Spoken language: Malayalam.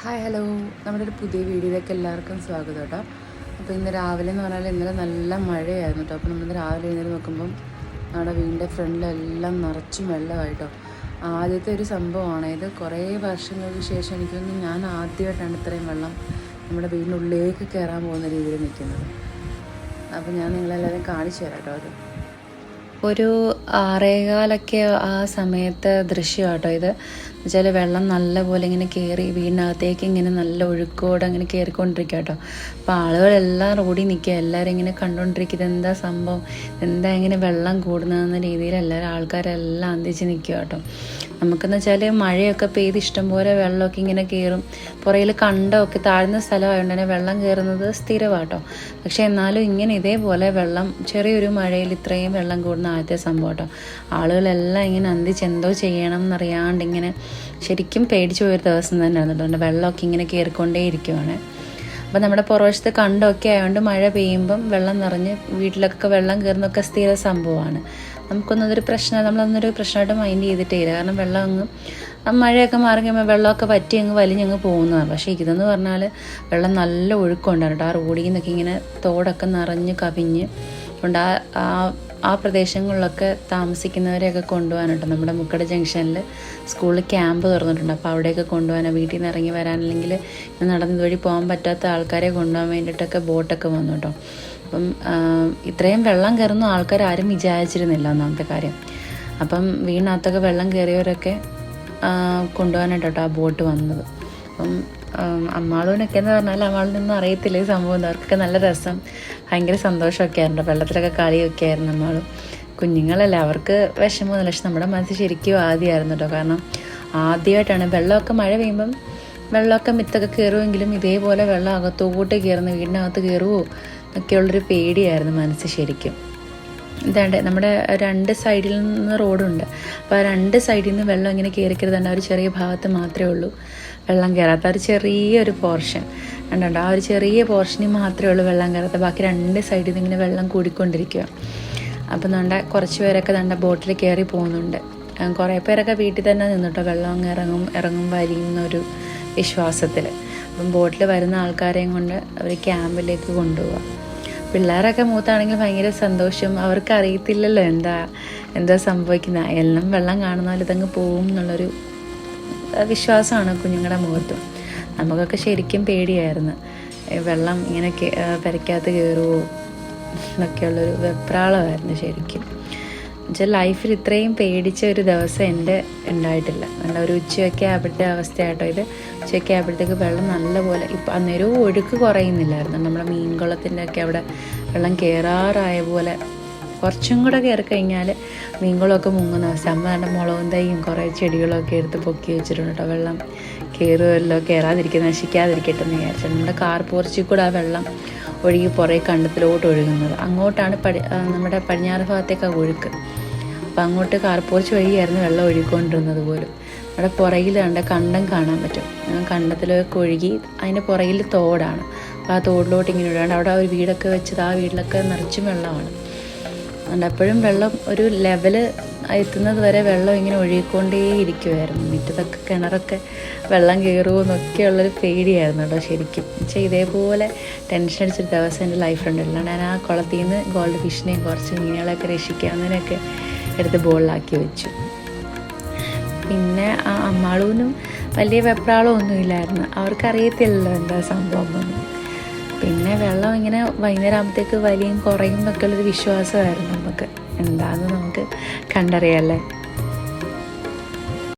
ഹായ് ഹലോ, നമ്മുടെ ഒരു പുതിയ വീഡിയോയിലേക്ക് എല്ലാവർക്കും സ്വാഗതം കേട്ടോ. അപ്പോൾ ഇന്ന് രാവിലെ എന്ന് പറഞ്ഞാൽ ഇന്നലെ നല്ല മഴയായിരുന്നു കേട്ടോ. അപ്പോൾ നമ്മളിന്ന് രാവിലെ എഴുന്നേറ്റ് നോക്കുമ്പം നമ്മുടെ വീടിൻ്റെ ഫ്രണ്ടിലെല്ലാം നിറച്ചും വെള്ളമായിട്ടോ. ആദ്യത്തെ ഒരു സംഭവമാണ് ഇത്. കുറേ വർഷങ്ങൾക്ക് ശേഷം എനിക്ക് തോന്നുന്നു ഞാൻ ആദ്യമായിട്ടാണ് ഇത്രയും വെള്ളം നമ്മുടെ വീടിനുള്ളിലേക്ക് കയറാൻ പോകുന്ന രീതിയിൽ നിൽക്കുന്നത്. അപ്പോൾ ഞാൻ നിങ്ങളെല്ലാവരും കാണിച്ചു തരാം കേട്ടോ. അത് ഒരു 6:15 ആ സമയത്തെ ദൃശ്യം കേട്ടോ ഇത്. എന്നുവെച്ചാൽ വെള്ളം നല്ലപോലെ ഇങ്ങനെ കയറി വീടിനകത്തേക്ക് ഇങ്ങനെ നല്ല ഒഴുക്കോടെ അങ്ങനെ കയറിക്കൊണ്ടിരിക്കുക കേട്ടോ. അപ്പോൾ ആളുകളെല്ലാം റോഡിൽ നിൽക്കുക, എല്ലാവരും ഇങ്ങനെ കണ്ടുകൊണ്ടിരിക്കുന്നത് എന്താ സംഭവം, എന്താ ഇങ്ങനെ വെള്ളം കൂടുന്നതെന്ന രീതിയിൽ എല്ലാവരും ആൾക്കാരെല്ലാം അന്തിച്ച് നിൽക്കുക കേട്ടോ. നമുക്കെന്ന് വെച്ചാൽ മഴയൊക്കെ പെയ്ത് ഇഷ്ടംപോലെ വെള്ളമൊക്കെ ഇങ്ങനെ കയറും. പുറയിൽ കണ്ടമൊക്കെ താഴ്ന്ന സ്ഥലമായതുകൊണ്ട് തന്നെ വെള്ളം കയറുന്നത് സ്ഥിരമാട്ടോ. പക്ഷേ എന്നാലും ഇങ്ങനെ ഇതേപോലെ വെള്ളം ചെറിയൊരു മഴയിൽ ഇത്രയും വെള്ളം കൂടുന്ന ആദ്യത്തെ സംഭവം കേട്ടോ. ആളുകളെല്ലാം ഇങ്ങനെ അന്തിച്ച് എന്തോ ചെയ്യണം എന്നറിയാണ്ട് ഇങ്ങനെ ശരിക്കും പേടിച്ചു പോയൊരു ദിവസം തന്നെ ആയിരുന്നു. വെള്ളമൊക്കെ ഇങ്ങനെ കയറിക്കൊണ്ടേ ഇരിക്കുവാണ്. അപ്പോൾ നമ്മുടെ പുറവശത്ത് കണ്ടമൊക്കെ ആയതുകൊണ്ട് മഴ പെയ്യുമ്പം വെള്ളം നിറഞ്ഞ് വീട്ടിലൊക്കെ വെള്ളം കയറുന്നൊക്കെ സ്ഥിര സംഭവമാണ്. നമ്മളൊന്നൊരു പ്രശ്നമായിട്ട് മൈൻഡ് ചെയ്തിട്ടേ ഇല്ല. കാരണം വെള്ളം മഴയൊക്കെ മാറി കഴിയുമ്പോൾ വെള്ളമൊക്കെ പറ്റി അങ്ങ് വലിഞ്ഞങ്ങ് പോകുന്നതാണ്. പക്ഷേ ഇതെന്ന് പറഞ്ഞാൽ വെള്ളം നല്ല ഒഴുക്കുണ്ടായിരുന്നു കേട്ടോ. ആ റോഡിൽ നിന്നൊക്കെ ഇങ്ങനെ തോടൊക്കെ നിറഞ്ഞ് കവിഞ്ഞ് കൊണ്ട് ആ പ്രദേശങ്ങളിലൊക്കെ താമസിക്കുന്നവരെയൊക്കെ കൊണ്ടുപോകാനുണ്ട്. നമ്മുടെ മുക്കട ജംഗ്ഷനിൽ സ്കൂളിൽ ക്യാമ്പ് തുറന്നിട്ടുണ്ട്. അപ്പോൾ അവിടെയൊക്കെ കൊണ്ടുപോകാൻ, വീട്ടിൽ നിന്ന് ഇറങ്ങി വരാൻ അല്ലെങ്കിൽ നടന്ന് ഇതുവഴി പോകാൻ പറ്റാത്ത ആൾക്കാരെ കൊണ്ടുപോകാൻ വേണ്ടിയിട്ടൊക്കെ ബോട്ടൊക്കെ വന്നു കേട്ടോ. അപ്പം ഇത്രയും വെള്ളം കയറുന്ന ആൾക്കാർ ആരും വിചാരിച്ചിരുന്നില്ല, ഒന്നാമത്തെ കാര്യം. അപ്പം വീടിനകത്തൊക്കെ വെള്ളം കയറിയവരൊക്കെ കൊണ്ടുപോകാനായിട്ട് കേട്ടോ ആ ബോട്ട് വന്നത്. അപ്പം അമ്മാളൂനൊക്കെ എന്ന് പറഞ്ഞാൽ അമ്മാളിനൊന്നും അറിയത്തില്ല ഈ സംഭവം. അവർക്കൊക്കെ നല്ല രസം, ഭയങ്കര സന്തോഷമൊക്കെ ആയിരുന്നു. വെള്ളത്തിലൊക്കെ കളിയൊക്കെ ആയിരുന്നു. അമ്മാളും കുഞ്ഞുങ്ങളല്ലേ, അവർക്ക് വിഷമമൊന്നുമില്ല. പക്ഷെ നമ്മുടെ മനസ്സിൽ ശരിക്കും ആദ്യമായിരുന്നു കേട്ടോ. കാരണം ആദ്യമായിട്ടാണ് വെള്ളമൊക്കെ മഴ പെയ്യുമ്പം വെള്ളമൊക്കെ മിത്തൊക്കെ കയറുമെങ്കിലും ഇതേപോലെ വെള്ളം അകത്തോട്ട് കയറുന്ന വീടിനകത്ത് കയറുമോ എന്നൊക്കെയുള്ളൊരു പേടിയായിരുന്നു മനസ്സിൽ ശരിക്കും. ഇതാണ്ട് നമ്മുടെ 2 സൈഡിൽ നിന്ന് റോഡുണ്ട്. അപ്പോൾ ആ 2 സൈഡിൽ നിന്ന് വെള്ളം ഇങ്ങനെ കയറിക്കരുത്. ഒരു ചെറിയ ഭാഗത്ത് മാത്രമേ ഉള്ളൂ വെള്ളം കയറാത്ത ഒരു ചെറിയൊരു പോർഷൻ കണ്ടുണ്ട്. ആ ഒരു ചെറിയ പോർഷനിൽ മാത്രമേ ഉള്ളൂ വെള്ളം കയറാത്ത. ബാക്കി 2 സൈഡിൽ നിന്ന് ഇങ്ങനെ വെള്ളം കൂടിക്കൊണ്ടിരിക്കുക. അപ്പം കുറച്ച് പേരൊക്കെ ബോട്ടിൽ കയറി പോകുന്നുണ്ട്. കുറേ പേരൊക്കെ വീട്ടിൽ തന്നെ നിന്നിട്ടോ, വെള്ളം ഇറങ്ങും വലിയുന്നൊരു വിശ്വാസത്തിൽ. അപ്പം ബോട്ടിൽ വരുന്ന ആൾക്കാരെയും കൊണ്ട് അവർ ക്യാമ്പിലേക്ക് കൊണ്ടുപോവുക. പിള്ളേരൊക്കെ മൂത്താണെങ്കിൽ ഭയങ്കര സന്തോഷം. അവർക്ക് അറിയത്തില്ലല്ലോ എന്താ സംഭവിക്കുന്നത്. എല്ലാം വെള്ളം കാണുന്നാൽ ഇതങ്ങ് പോവും എന്നുള്ളൊരു വിശ്വാസമാണ് കുഞ്ഞുങ്ങളുടെ മുഖത്തും. നമുക്കൊക്കെ ശരിക്കും പേടിയായിരുന്നു, വെള്ളം ഇങ്ങനെ പെരയ്ക്കകത്ത് കയറുമോ എന്നൊക്കെയുള്ളൊരു വെപ്രാളമായിരുന്നു ശരിക്കും. എന്നുവെച്ചാൽ ലൈഫിൽ ഇത്രയും പേടിച്ച ഒരു ദിവസം എൻ്റെ ഉണ്ടായിട്ടില്ല. ഒരു ഉച്ചയൊക്കെ ആയപ്പോഴത്തെ അവസ്ഥയായിട്ടോ ഇത്. ഉച്ചയൊക്കെ ആയപ്പോഴത്തേക്ക് വെള്ളം നല്ലപോലെ ഇപ്പം അന്നേരവും ഒഴുക്ക് കുറയുന്നില്ലായിരുന്നു. നമ്മുടെ മീൻകുളത്തിൻ്റെ ഒക്കെ അവിടെ വെള്ളം കയറാറായ പോലെ കുറച്ചും കൂടെ കയറി കഴിഞ്ഞാൽ മീൻകുളമൊക്കെ മുങ്ങുന്ന അവസ്ഥ. അമ്മ മുളകും തൈയും കുറേ ചെടികളൊക്കെ എടുത്ത് പൊക്കി വെച്ചിട്ടുണ്ട് കേട്ടോ. വെള്ളം കയറുമല്ലോ, നശിക്കാതിരിക്കട്ടെ എന്ന് വിചാരിച്ചു. നമ്മുടെ കാർ പോർച്ചിൽ കൂടെ ആ വെള്ളം ഒഴുകി പുറകെ കണ്ടത്തിലോട്ട് ഒഴുകുന്നത്. അങ്ങോട്ടാണ് നമ്മുടെ പടിഞ്ഞാറ് ഭാഗത്തേക്കാണ് ഒഴുക്ക്. അപ്പം അങ്ങോട്ട് കാർ പോർച്ച് വഴിയായിരുന്നു വെള്ളം ഒഴുകിക്കൊണ്ടിരുന്നത് പോലും. അവിടെ പുറകിൽ കണ്ടം കാണാൻ പറ്റും. കണ്ടത്തിലൊക്കെ ഒഴുകി അതിൻ്റെ പുറകിൽ തോടാണ്. അപ്പോൾ ആ തോടിലോട്ട് ഇങ്ങനെ ഇടാണ്ട് അവിടെ ഒരു വീടൊക്കെ വെച്ചത്. ആ വീട്ടിലൊക്കെ നിറച്ചും വെള്ളമാണ്. അതുകൊണ്ട് എപ്പോഴും വെള്ളം ഒരു ലെവല് എത്തുന്നത് വരെ വെള്ളം ഇങ്ങനെ ഒഴുകിക്കൊണ്ടേ ഇരിക്കുമായിരുന്നു. മുറ്റത്തൊക്കെ കിണറൊക്കെ വെള്ളം കയറുമോ എന്നൊക്കെയുള്ളൊരു പേടിയായിരുന്നു കേട്ടോ ശരിക്കും. പക്ഷേ ഇതേപോലെ ടെൻഷൻ അടിച്ചൊരു ദിവസം എൻ്റെ ലൈഫിലുണ്ടല്ലോ. ഞാൻ ആ കുളത്തിൽ നിന്ന് ഗോൾഡ് ഫിഷിനെയും കുറച്ച് മീനുകളൊക്കെ രക്ഷിക്കുക അങ്ങനെയൊക്കെ എടുത്ത് ബോളിലാക്കി വെച്ചു. പിന്നെ ആ അമ്മാളൂനും വലിയ വെപ്രാളമൊന്നുമില്ലായിരുന്നു. അവർക്കറിയത്തില്ലല്ലോ എന്താ സംഭവം ഒന്നും. പിന്നെ വെള്ളം ഇങ്ങനെ വൈകുന്നേരം ആകുമ്പോഴത്തേക്ക് വലിയും കുറയും എന്നൊക്കെയുള്ളൊരു വിശ്വാസമായിരുന്നു നമുക്ക്. എന്താണെന്ന് നമുക്ക് കണ്ടറിയാമല്ലേ.